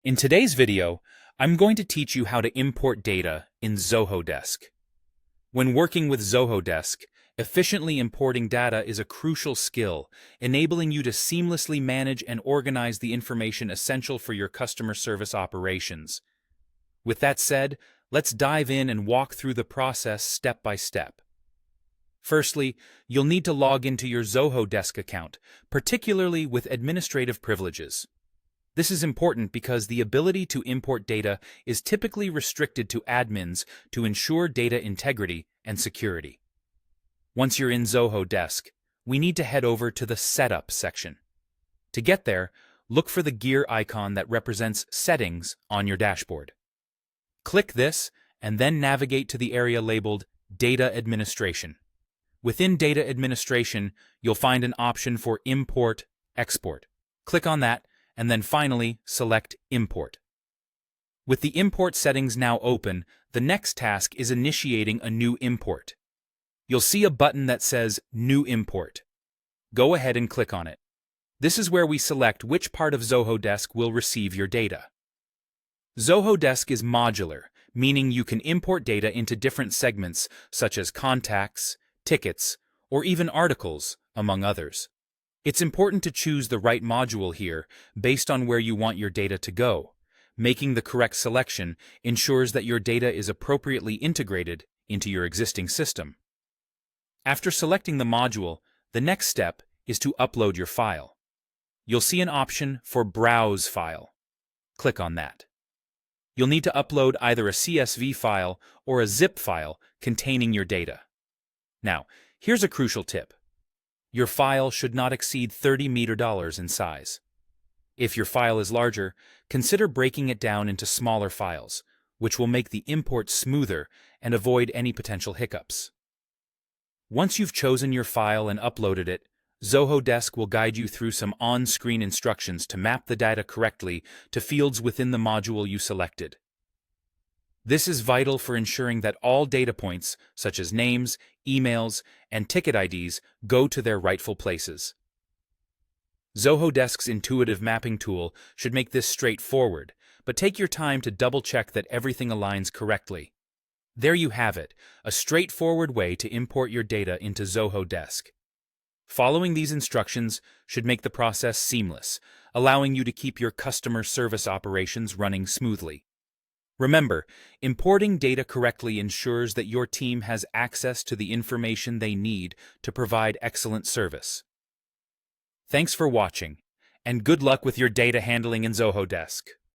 In today's video, I'm going to teach you how to import data in Zoho Desk. When working with Zoho Desk, efficiently importing data is a crucial skill, enabling you to seamlessly manage and organize the information essential for your customer service operations. With that said, let's dive in and walk through the process step by step. Firstly, you'll need to log into your Zoho Desk account, particularly with administrative privileges. This is important because the ability to import data is typically restricted to admins to ensure data integrity and security. Once you're in Zoho Desk, we need to head over to the Setup section. To get there, look for the gear icon that represents Settings on your dashboard. Click this and then navigate to the area labeled Data Administration. Within Data Administration, you'll find an option for Import, Export. Click on that, and then finally select Import. With the import settings now open, the next task is initiating a new import. You'll see a button that says New Import. Go ahead and click on it. This is where we select which part of Zoho Desk will receive your data. Zoho Desk is modular, meaning you can import data into different segments such as contacts, tickets, or even articles, among others. It's important to choose the right module here based on where you want your data to go. Making the correct selection ensures that your data is appropriately integrated into your existing system. After selecting the module, the next step is to upload your file. You'll see an option for Browse File. Click on that. You'll need to upload either a CSV file or a zip file containing your data. Now, here's a crucial tip. Your file should not exceed 30 $30 in size. If your file is larger, consider breaking it down into smaller files, which will make the import smoother and avoid any potential hiccups. Once you've chosen your file and uploaded it, Zoho Desk will guide you through some on-screen instructions to map the data correctly to fields within the module you selected. This is vital for ensuring that all data points, such as names, emails, and ticket IDs, go to their rightful places. Zoho Desk's intuitive mapping tool should make this straightforward, but take your time to double-check that everything aligns correctly. There you have it, a straightforward way to import your data into Zoho Desk. Following these instructions should make the process seamless, allowing you to keep your customer service operations running smoothly. Remember, importing data correctly ensures that your team has access to the information they need to provide excellent service. Thanks for watching, and good luck with your data handling in Zoho Desk.